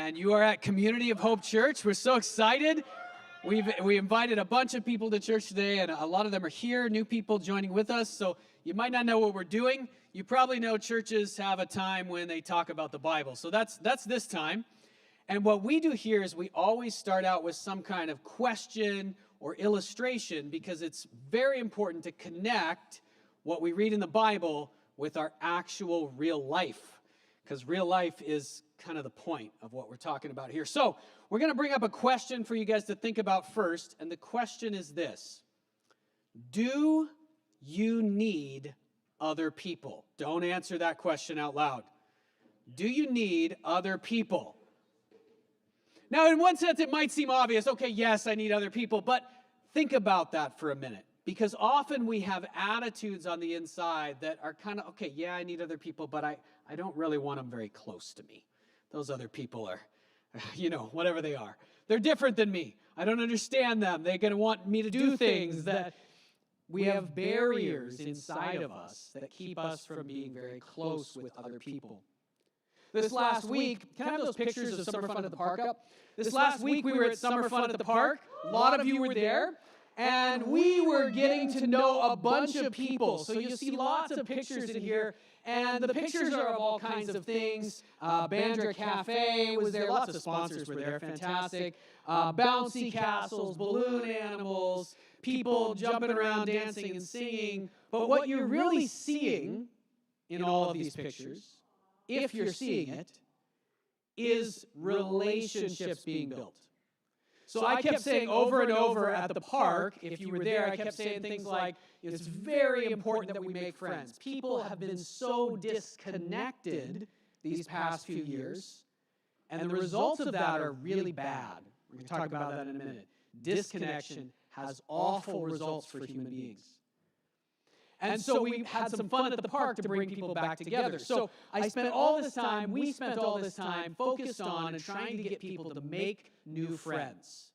and you are at Community of Hope Church. We're so excited. We invited a bunch of people to church today, and a lot of them are here, new people joining with us, so you might not know what we're doing. You probably know churches have a time when they talk about the Bible, so that's this time. And what we do here is we always start out with some kind of question or illustration, because it's very important to connect what we read in the Bible with our actual real life, because real life is kind of the point of what we're talking about here. So we're going to bring up a question for you guys to think about first, and the question is this: do you need other people? Don't answer that question out loud. Do you need other people? Now, in one sense, it might seem obvious. Okay, yes, I need other people, but think about that for a minute, because often we have attitudes on the inside that are kind of, okay, yeah, I need other people, but I don't really want them very close to me. Those other people are, whatever they are. They're different than me. I don't understand them. They're going to want me to do things that we have barriers inside of us that keep us from being very close with other people. This last week, can I have those pictures of Summer Fun at the Park up? This last week we were at Summer Fun at the Park. A lot of you were there. And we were getting to know a bunch of people. So you'll see lots of pictures in here. And the pictures are of all kinds of things. Bandra Cafe was there. Lots of sponsors were there. Fantastic. Bouncy castles, balloon animals, people jumping around, dancing and singing. But what you're really seeing in all of these pictures, if you're seeing it, is relationships being built. So I kept saying over and over at the park, if you were there, I kept saying things like, it's very important that we make friends. People have been so disconnected these past few years, and the results of that are really bad. We're going to talk about that in a minute. Disconnection has awful results for human beings. And so we had some fun at the park to bring people back together. So we spent all this time focused on and trying to get people to make new friends.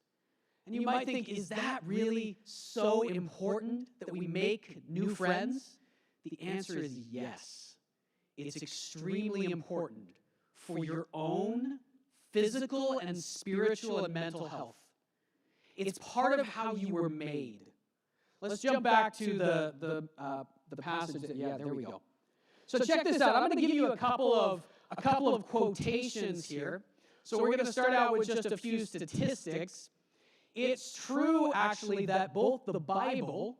And you might think, is that really so important that we make new friends? The answer is yes. It's extremely important for your own physical and spiritual and mental health. It's part of how you were made. Let's jump back to the passage. Yeah, there we go. So check this out. I'm going to give you a couple of quotations here. So we're going to start out with just a few statistics. It's true, actually, that both the Bible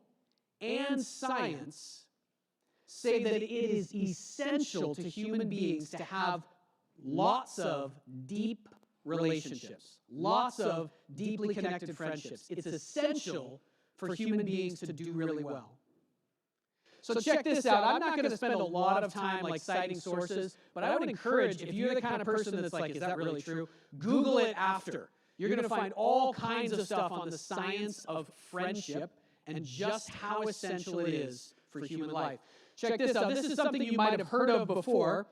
and science say that it is essential to human beings to have lots of deep relationships, lots of deeply connected friendships. It's essential for human beings to do really well. So check this out. I'm not going to spend a lot of time citing sources, but I would encourage, if you're the kind of person that's like, is that really true? Google it after. You're going to find all kinds of stuff on the science of friendship and just how essential it is for human life. Check this out. This is something you might have heard of before.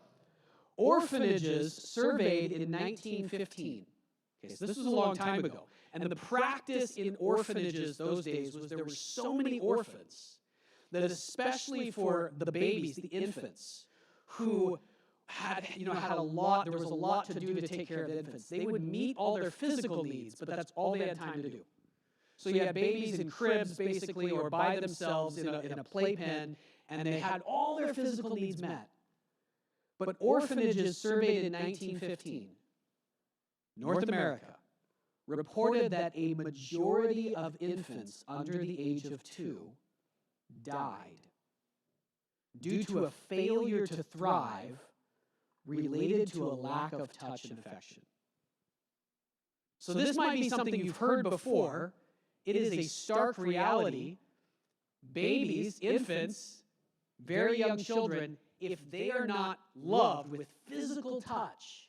Orphanages surveyed in 1915. Okay, so this was a long time ago. And the practice in orphanages those days was there were so many orphans that, especially for the babies, the infants, who had a lot, there was a lot to do to take care of the infants. They would meet all their physical needs, but that's all they had time to do. So you had babies in cribs, basically, or by themselves in a playpen, and they had all their physical needs met. But orphanages surveyed in 1915, North America, reported that a majority of infants under the age of 2 died due to a failure to thrive related to a lack of touch and affection. So this might be something you've heard before. It is a stark reality. Babies, infants, very young children, if they are not loved with physical touch,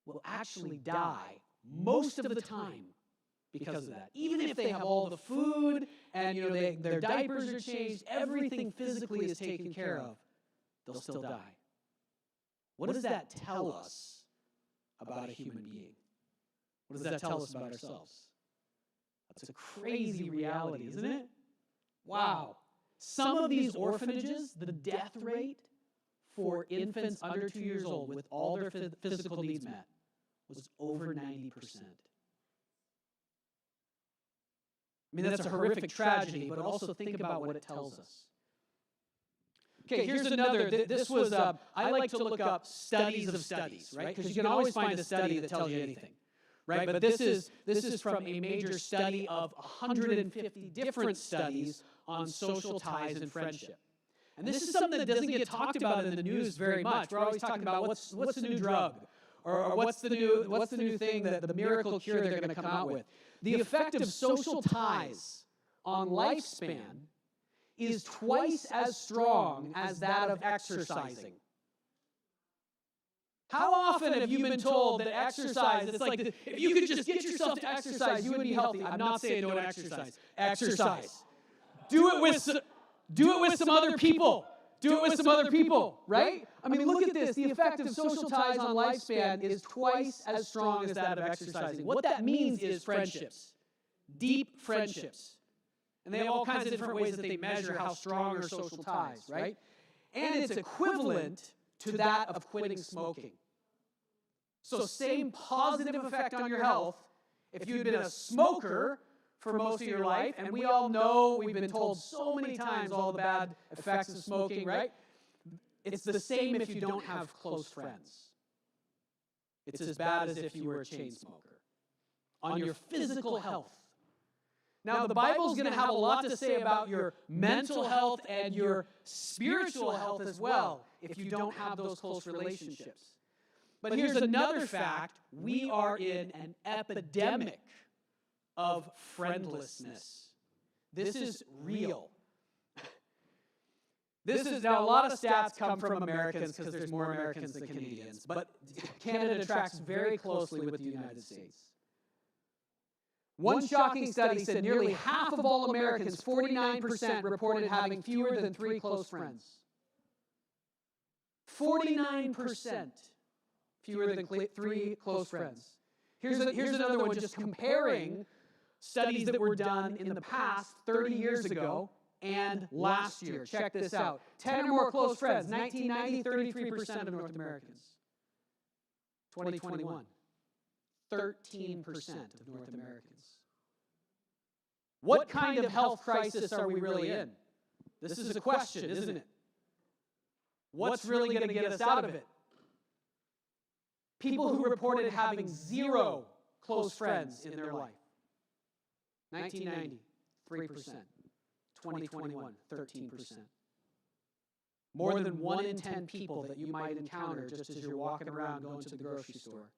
will actually die most of the time because of that. Even if they have all the food and their diapers are changed, everything physically is taken care of, they'll still die. What does that tell us about a human being? What does that tell us about ourselves? That's a crazy reality, isn't it? Wow. Some of these orphanages, the death rate for infants under 2 years old with all their physical needs met was over 90%. I mean, that's a horrific tragedy, but also think about what it tells us. Okay, here's another. This was, I like to look up studies of studies, right? Because you can always find a study that tells you anything, right? But this is from a major study of 150 different studies on social ties and friendship. And this is something that doesn't get talked about in the news very much. We're always talking about what's the new drug, or what's the new thing, that the miracle cure they're going to come out with. The effect of social ties on lifespan is twice as strong as that of exercising. How often have you been told that exercise, it's like, if you could just get yourself to exercise, you would be healthy? I'm not saying don't exercise. Exercise. Do it with some other people. Do it with some other people, right? I mean, look at this. The effect of social ties on lifespan is twice as strong as that of exercising. What that means is friendships. Deep friendships. And they have all kinds of different ways that they measure how strong are social ties, right? And it's equivalent to that of quitting smoking. So same positive effect on your health if you'd been a smoker for most of your life, and we all know, we've been told so many times all the bad effects of smoking, right? It's the same if you don't have close friends. It's as bad as if you were a chain smoker. On your physical health. Now, the Bible's going to have a lot to say about your mental health and your spiritual health as well if you don't have those close relationships. But here's another fact. We are in an epidemic of friendlessness. This is real. Now, a lot of stats come from Americans because there's more Americans than Canadians, but Canada tracks very closely with the United States. One shocking study said nearly half of all Americans, 49%, reported having fewer than 3 close friends. 49% fewer than 3 close friends. Here's another one just comparing studies that were done in the past 30 years ago and last year. Check this out. 10 or more close friends. 1990, 33% of North Americans. 2021. 13% of North Americans. What kind of health crisis are we really in? This is a question, isn't it? What's really going to get us out of it? People who reported having 0 close friends in their life. 1990, 3%. 2021, 13%. More than 1 in 10 people that you might encounter just as you're walking around going to the grocery store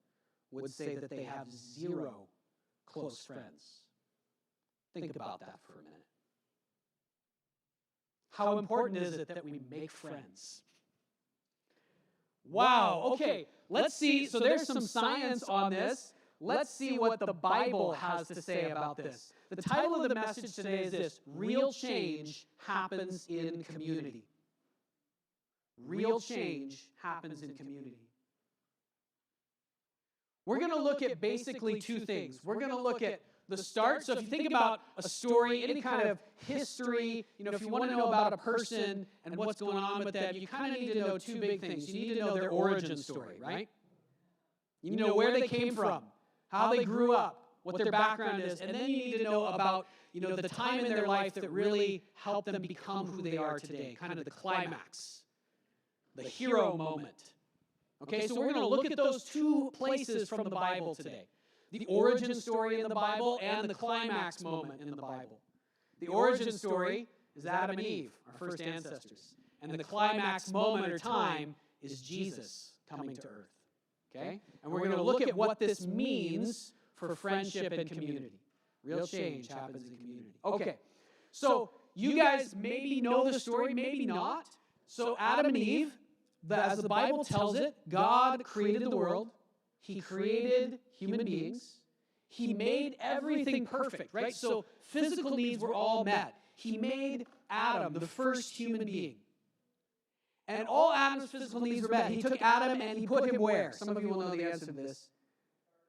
would say that they have 0 close friends. Think about that for a minute. How important is it that we make friends? Wow, okay, let's see. So there's some science on this. Let's see what the Bible has to say about this. The title of the message today is this: Real change happens in community. Real change happens in community. We're going to look at basically 2 things. We're going to look at the start. So if you think about a story, any kind of history, if you want to know about a person and what's going on with them, you kind of need to know 2 big things. You need to know their origin story, right? You need to know where they came from, how they grew up, what their background is, and then you need to know about, the time in their life that really helped them become who they are today, kind of the climax, the hero moment. Okay, so we're going to look at those 2 places from the Bible today. The origin story in the Bible and the climax moment in the Bible. The origin story is Adam and Eve, our first ancestors. And the climax moment or time is Jesus coming to earth. Okay? And we're going to look at what this means for friendship and community. Real change happens in community. Okay, so you guys maybe know the story, maybe not. So Adam and Eve, as the Bible tells it, God created the world. He created human beings. He made everything perfect, right? So physical needs were all met. He made Adam, the first human being. And all Adam's physical needs were met. He took Adam and he put him where? Some of you will know the answer to this.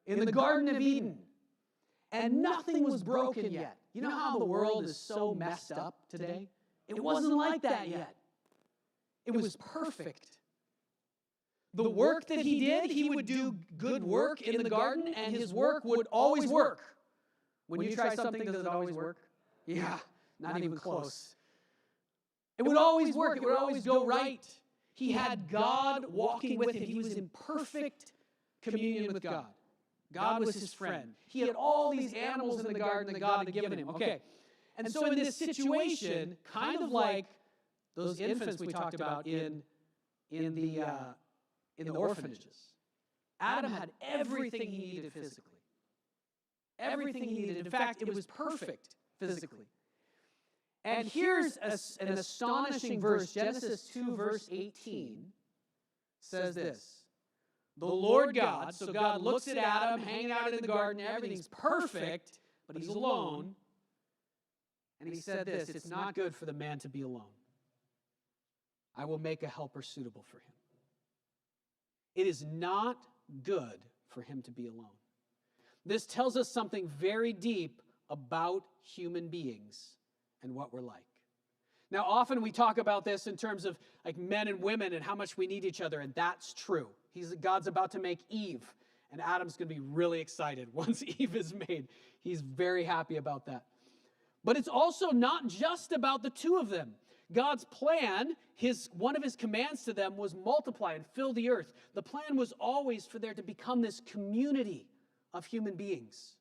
In the Garden of Eden. And nothing was broken yet. You know how the world is so messed up today? It wasn't like that yet. It was perfect. the work that he did, he would do good work in the garden, and his work would always work. When you try something, does it always work? Yeah, not even close. It would always work. It would always go right. He had God walking with him. He was in perfect communion with God. God was his friend. He had all these animals in the garden that God had given him. Okay. And so in this situation, kind of like those infants we talked about in the orphanages, Adam had everything he needed physically. Everything he needed. In fact, it was perfect physically. And here's an astonishing verse. Genesis 2, verse 18 says this. The Lord God, so God looks at Adam hanging out in the garden, everything's perfect, but he's alone. And he said this, it's not good for the man to be alone. I will make a helper suitable for him. It is not good for him to be alone. This tells us something very deep about human beings and what we're like. Now, often we talk about this in terms of like men and women and how much we need each other, and that's true. God's about to make Eve, and Adam's going to be really excited once Eve is made. He's very happy about that. But it's also not just about the two of them. God's plan, one of his commands to them was multiply and fill the earth. The plan was always for there to become this community of human beings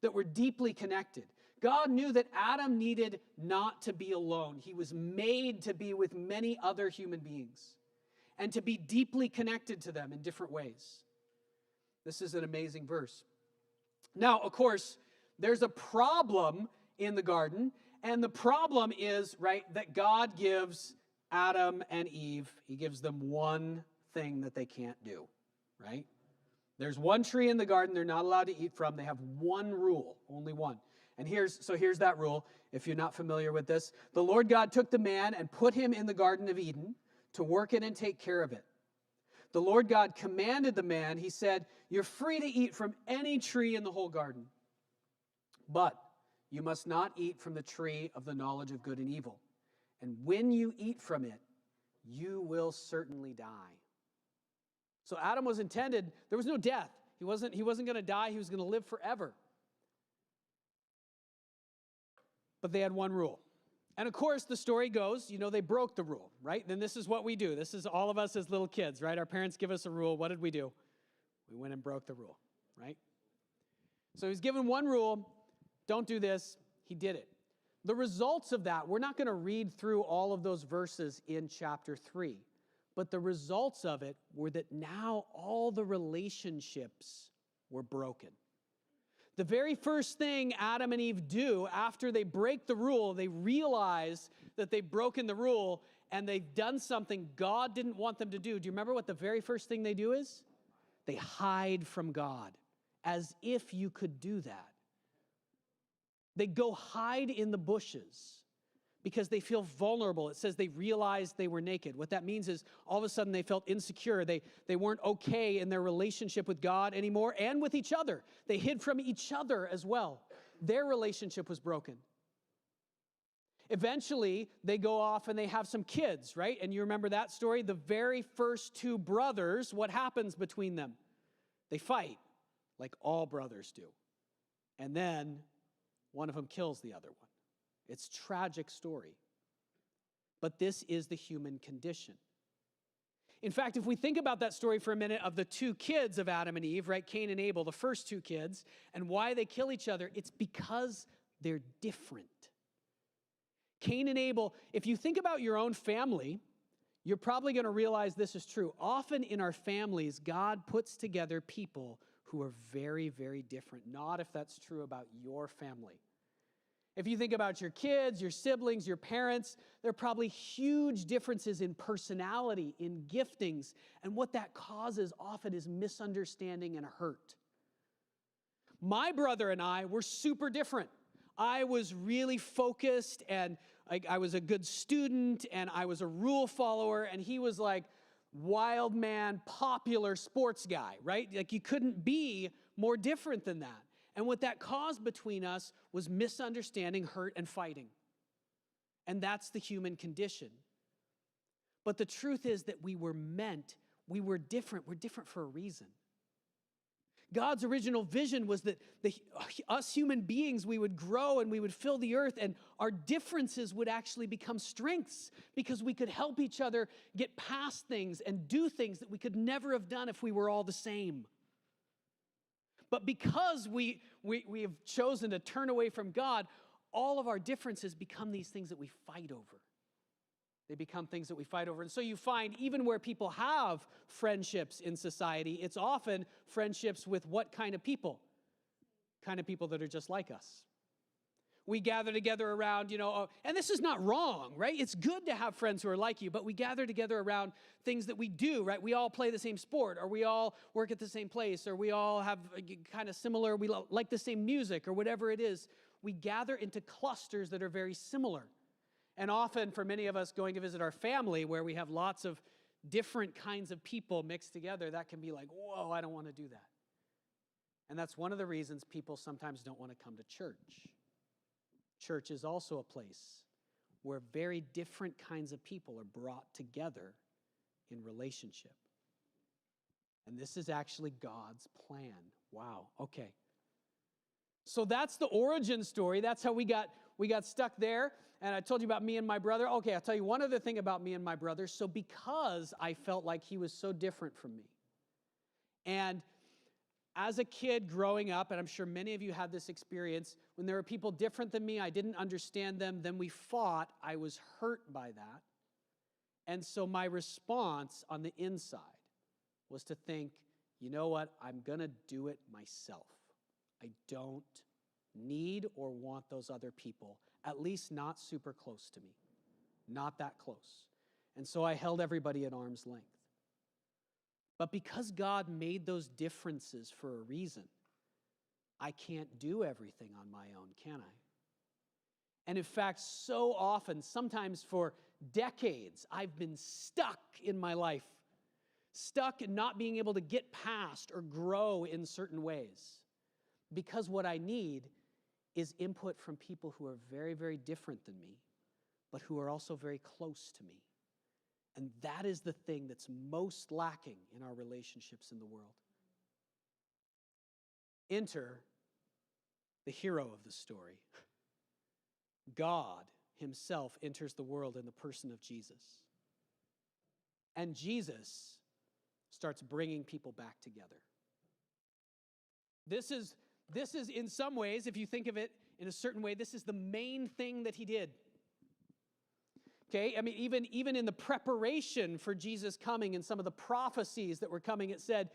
that were deeply connected. God knew that Adam needed not to be alone. He was made to be with many other human beings and to be deeply connected to them in different ways. This is an amazing verse. Now, of course, there's a problem in the garden, and the problem is, right, that God gives Adam and Eve, he gives them one thing that they can't do, right? There's one tree in the garden they're not allowed to eat from. They have one rule, only one. And here's that rule, if you're not familiar with this. The Lord God took the man and put him in the Garden of Eden to work it and take care of it. The Lord God commanded the man, he said, you're free to eat from any tree in the whole garden, but you must not eat from the tree of the knowledge of good and evil. And when you eat from it, you will certainly die. So Adam was intended, there was no death. He wasn't going to die, he was going to live forever. But they had one rule. And of course, the story goes, they broke the rule, right? Then this is what we do. This is all of us as little kids, right? Our parents give us a rule. What did we do? We went and broke the rule, right? So he was given one rule. Don't do this. He did it. The results of that, we're not going to read through all of those verses in chapter 3. But the results of it were that now all the relationships were broken. The very first thing Adam and Eve do after they break the rule, they realize that they've broken the rule and they've done something God didn't want them to do. Do you remember what the very first thing they do is? They hide from God, as if you could do that. They go hide in the bushes because they feel vulnerable. It says they realized they were naked. What that means is all of a sudden they felt insecure. They weren't okay in their relationship with God anymore and with each other. They hid from each other as well. Their relationship was broken. Eventually, they go off and they have some kids, right? And you remember that story? The very first two brothers, what happens between them? They fight, like all brothers do. And then one of them kills the other one. It's a tragic story. But this is the human condition. In fact, if we think about that story for a minute of the two kids of Adam and Eve, right, Cain and Abel, the first two kids, and why they kill each other, it's because they're different. Cain and Abel, if you think about your own family, you're probably going to realize this is true. Often in our families, God puts together people who are very, very different. Not if that's true about your family. If you think about your kids, your siblings, your parents, there are probably huge differences in personality, in giftings, and what that causes often is misunderstanding and hurt. My brother and I were super different. I was really focused, and I was a good student, and I was a rule follower, and he was like wild man, popular sports guy, right? Like you couldn't be more different than that. And what that caused between us was misunderstanding, hurt, and fighting. And that's the human condition. But the truth is that we were meant, we were different. We're different for a reason. God's original vision was that us human beings, we would grow and we would fill the earth, and our differences would actually become strengths because we could help each other get past things and do things that we could never have done if we were all the same. But because we have chosen to turn away from God, all of our differences become these things that we fight over. They become things that we fight over. And so you find even where people have friendships in society, it's often friendships with what kind of people? Kind of people that are just like us. We gather together around, and this is not wrong, right? It's good to have friends who are like you, but we gather together around things that we do, right? We all play the same sport, or we all work at the same place, or we all have kind of similar, we like the same music, or whatever it is. We gather into clusters that are very similar. And often, for many of us going to visit our family, where we have lots of different kinds of people mixed together, that can be like, whoa, I don't want to do that. And that's one of the reasons people sometimes don't want to come to church. Church is also a place where very different kinds of people are brought together in relationship. And this is actually God's plan. Wow, okay. So that's the origin story. That's how we got stuck there. And I told you about me and my brother. Okay, I'll tell you one other thing about me and my brother. So because I felt like he was so different from me, and as a kid growing up, and I'm sure many of you had this experience, when there were people different than me, I didn't understand them, then we fought, I was hurt by that. And so my response on the inside was to think, you know what, I'm going to do it myself. I don't need or want those other people, at least not super close to me, not that close. And so I held everybody at arm's length. But because God made those differences for a reason, I can't do everything on my own, can I? And in fact, so often, sometimes for decades, I've been stuck in my life, stuck in not being able to get past or grow in certain ways. Because what I need is input from people who are very, very different than me, but who are also very close to me. And that is the thing that's most lacking in our relationships in the world. Enter the hero of the story. God himself enters the world in the person of Jesus. And Jesus starts bringing people back together. This is in some ways, if you think of it in a certain way, this is the main thing that he did. Okay, I mean, even in the preparation for Jesus coming and some of the prophecies that were coming, it said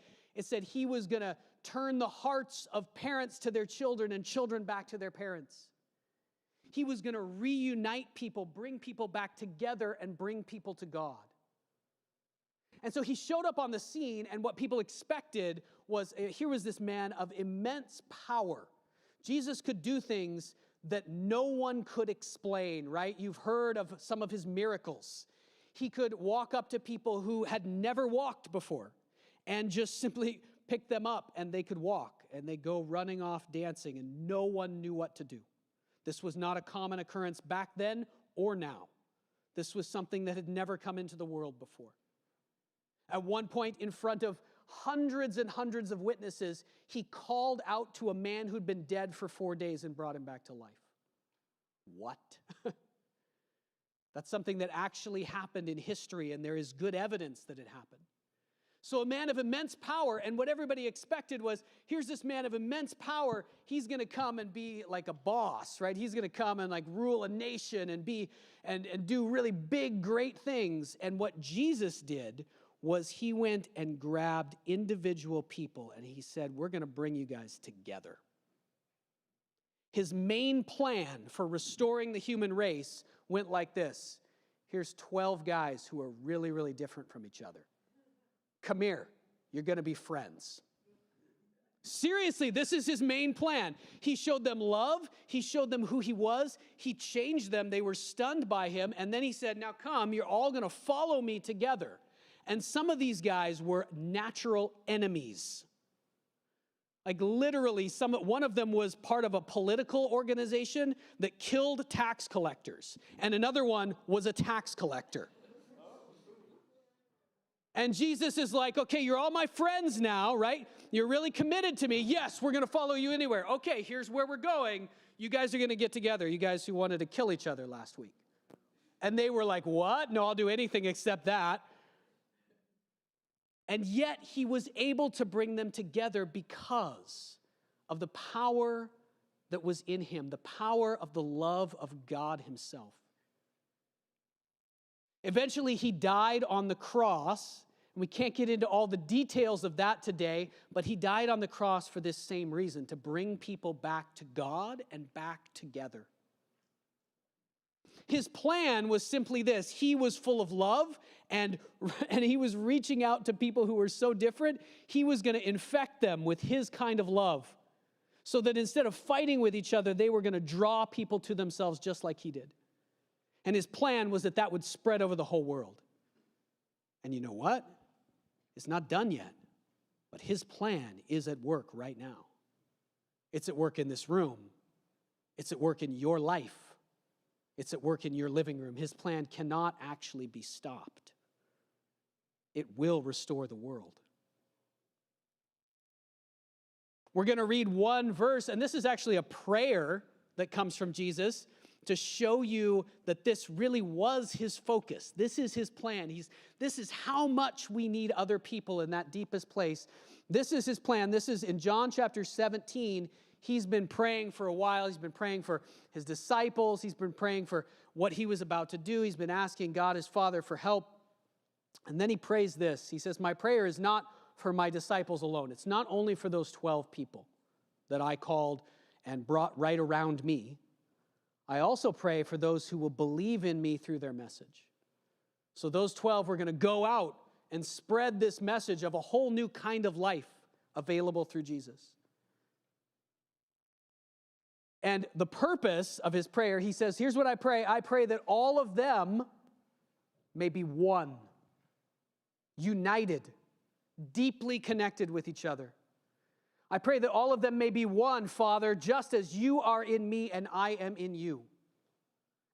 he was going to turn the hearts of parents to their children and children back to their parents. He was going to reunite people, bring people back together, and bring people to God. And so he showed up on the scene, and what people expected was, here was this man of immense power. Jesus could do things that no one could explain, right? You've heard of some of his miracles. He could walk up to people who had never walked before and just simply pick them up, and they could walk, and they go running off dancing, and no one knew what to do. This was not a common occurrence back then or now. This was something that had never come into the world before. At one point, in front of hundreds and hundreds of witnesses, he called out to a man who'd been dead for 4 days and brought him back to life. What? That's something that actually happened in history, and there is good evidence that it happened. So a man of immense power, and what everybody expected was, here's this man of immense power, he's going to come and be like a boss, right? He's going to come and like rule a nation and do really big, great things. And what Jesus did was he went and grabbed individual people and he said, we're going to bring you guys together. His main plan for restoring the human race went like this. Here's 12 guys who are really, really different from each other. Come here, you're going to be friends. Seriously, this is his main plan. He showed them love. He showed them who he was. He changed them. They were stunned by him. And then he said, now come, you're all going to follow me together. And some of these guys were natural enemies. Like literally, one of them was part of a political organization that killed tax collectors. And another one was a tax collector. And Jesus is like, okay, you're all my friends now, right? You're really committed to me. Yes, we're going to follow you anywhere. Okay, here's where we're going. You guys are going to get together, you guys who wanted to kill each other last week. And they were like, what? No, I'll do anything except that. And yet he was able to bring them together because of the power that was in him, the power of the love of God himself. Eventually, he died on the cross. And we can't get into all the details of that today, but he died on the cross for this same reason, to bring people back to God and back together. His plan was simply this. He was full of love, and he was reaching out to people who were so different. He was going to infect them with his kind of love, so that instead of fighting with each other, they were going to draw people to themselves just like he did. And his plan was that that would spread over the whole world. And you know what? It's not done yet, but his plan is at work right now. It's at work in this room. It's at work in your life. It's at work in your living room. His plan cannot actually be stopped. It will restore the world. We're going to read one verse, and this is actually a prayer that comes from Jesus to show you that this really was his focus. This is his plan. This is how much we need other people in that deepest place. This is his plan. This is in John chapter 17. He's been praying for a while. He's been praying for his disciples. He's been praying for what he was about to do. He's been asking God, his Father, for help. And then he prays this. He says, my prayer is not for my disciples alone. It's not only for those 12 people that I called and brought right around me. I also pray for those who will believe in me through their message. So those 12 were going to go out and spread this message of a whole new kind of life available through Jesus. And the purpose of his prayer, he says, here's what I pray. I pray that all of them may be one, united, deeply connected with each other. I pray that all of them may be one, Father, just as you are in me and I am in you.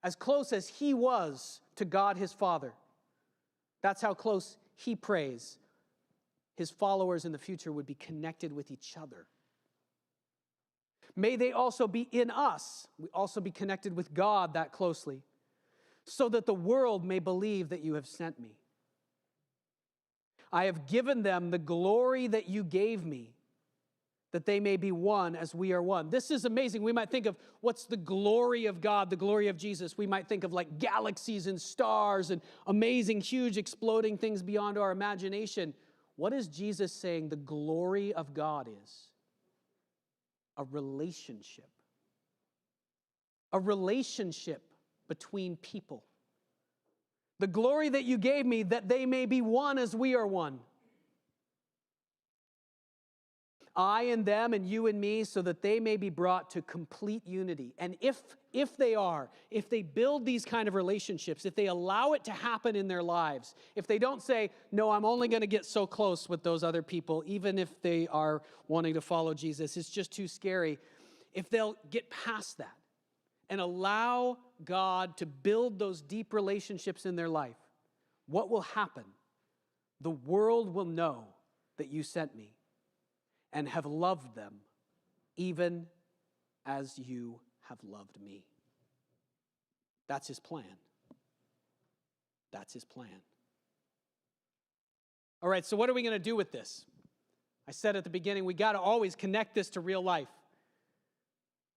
As close as he was to God his Father. That's how close he prays his followers in the future would be connected with each other. May they also be in us. We also be connected with God that closely, so that the world may believe that you have sent me. I have given them the glory that you gave me, that they may be one as we are one. This is amazing. We might think of what's the glory of God, the glory of Jesus. We might think of like galaxies and stars and amazing, huge, exploding things beyond our imagination. What is Jesus saying the glory of God is? A relationship. A relationship between people. The glory that you gave me, that they may be one as we are one. I and them and you and me, so that they may be brought to complete unity. And if they build these kind of relationships, if they allow it to happen in their lives, if they don't say, no, I'm only going to get so close with those other people, even if they are wanting to follow Jesus, it's just too scary. If they'll get past that and allow God to build those deep relationships in their life, what will happen? The world will know that you sent me and have loved them, even as you have loved me. That's his plan. That's his plan. All right, so what are we going to do with this? I said at the beginning, we got to always connect this to real life.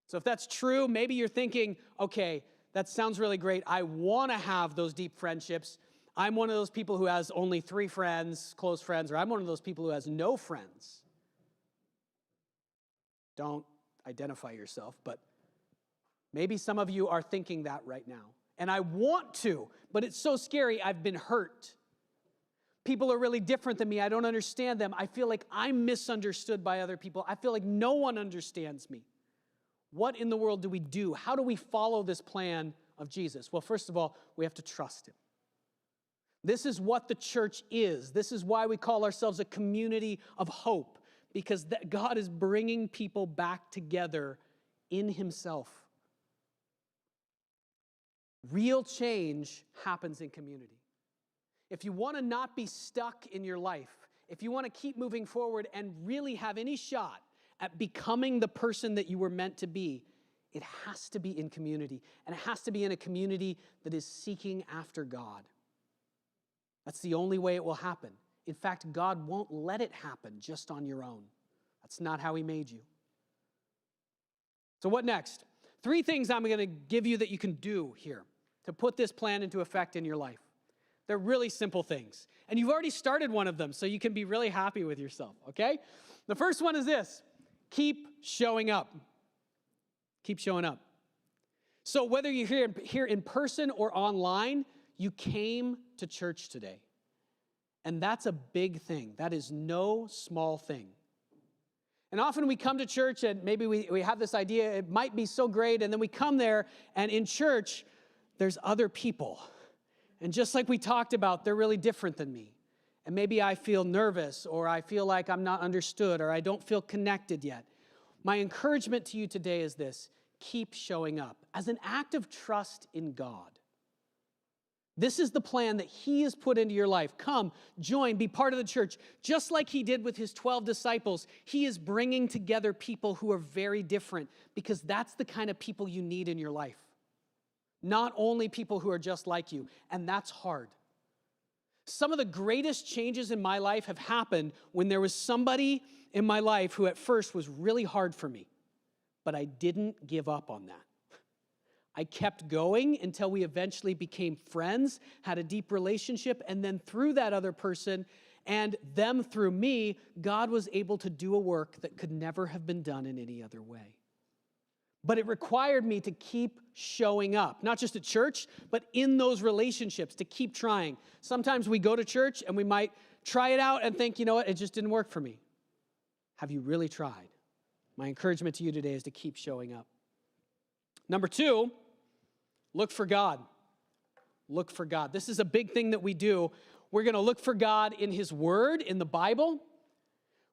So if that's true, maybe you're thinking, okay, that sounds really great. I want to have those deep friendships. I'm one of those people who has only 3 friends, close friends, or I'm one of those people who has no friends. Don't identify yourself, but maybe some of you are thinking that right now. And I want to, but it's so scary. I've been hurt. People are really different than me. I don't understand them. I feel like I'm misunderstood by other people. I feel like no one understands me. What in the world do we do? How do we follow this plan of Jesus? Well, first of all, we have to trust him. This is what the church is. This is why we call ourselves a community of hope. Because God is bringing people back together in himself. Real change happens in community. If you want to not be stuck in your life, if you want to keep moving forward and really have any shot at becoming the person that you were meant to be, it has to be in community. And it has to be in a community that is seeking after God. That's the only way it will happen. In fact, God won't let it happen just on your own. That's not how He made you. So what next? 3 things I'm going to give you that you can do here to put this plan into effect in your life. They're really simple things. And you've already started one of them, so you can be really happy with yourself, okay? The first one is this: keep showing up. Keep showing up. So whether you're here in person or online, you came to church today. And that's a big thing. That is no small thing. And often we come to church and maybe we have this idea, it might be so great, and then we come there, and in church, there's other people. And just like we talked about, they're really different than me. And maybe I feel nervous, or I feel like I'm not understood, or I don't feel connected yet. My encouragement to you today is this: keep showing up as an act of trust in God. This is the plan that He has put into your life. Come, join, be part of the church. Just like He did with His 12 disciples, He is bringing together people who are very different, because that's the kind of people you need in your life. Not only people who are just like you, and that's hard. Some of the greatest changes in my life have happened when there was somebody in my life who at first was really hard for me, but I didn't give up on that. I kept going until we eventually became friends, had a deep relationship, and then through that other person and them through me, God was able to do a work that could never have been done in any other way. But it required me to keep showing up, not just at church, but in those relationships, to keep trying. Sometimes we go to church and we might try it out and think, you know what, it just didn't work for me. Have you really tried? My encouragement to you today is to keep showing up. Number 2, look for God. Look for God. This is a big thing that we do. We're going to look for God in His Word, in the Bible.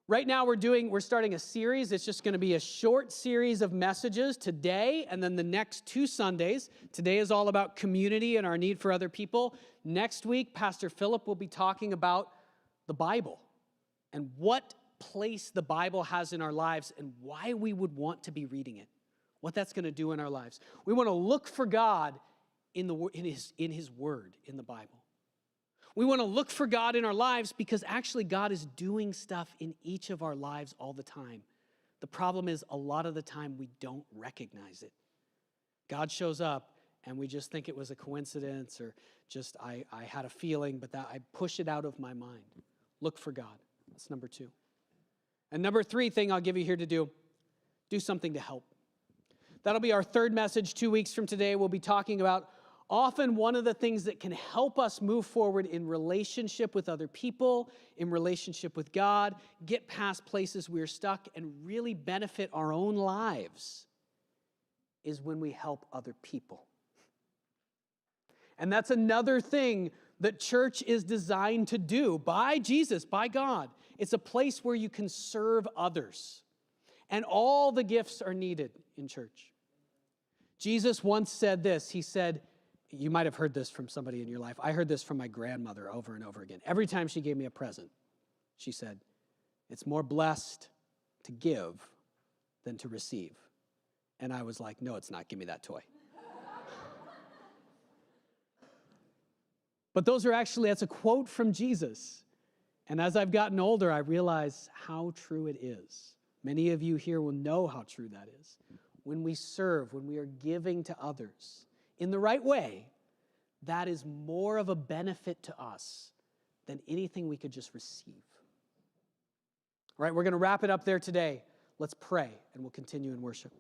Right now we're starting a series. It's just going to be a short series of messages today and then the next 2 Sundays. Today is all about community and our need for other people. Next week, Pastor Philip will be talking about the Bible and what place the Bible has in our lives and why we would want to be reading it, what that's going to do in our lives. We want to look for God in His Word, in the Bible. We want to look for God in our lives because actually God is doing stuff in each of our lives all the time. The problem is a lot of the time we don't recognize it. God shows up and we just think it was a coincidence or just I had a feeling, but that I push it out of my mind. Look for God. That's number 2. And number 3 thing I'll give you here to do something to help. That'll be our 3rd message 2 weeks from today. We'll be talking about often one of the things that can help us move forward in relationship with other people, in relationship with God, get past places we're stuck, and really benefit our own lives is when we help other people. And that's another thing that church is designed to do by Jesus, by God. It's a place where you can serve others. And all the gifts are needed in church. Jesus once said this. He said, you might have heard this from somebody in your life. I heard this from my grandmother over and over again. Every time she gave me a present, she said, it's more blessed to give than to receive. And I was like, no, it's not. Give me that toy. But that's a quote from Jesus. And as I've gotten older, I realize how true it is. Many of you here will know how true that is. When we serve, when we are giving to others in the right way, that is more of a benefit to us than anything we could just receive. All right, we're going to wrap it up there today. Let's pray, and we'll continue in worship.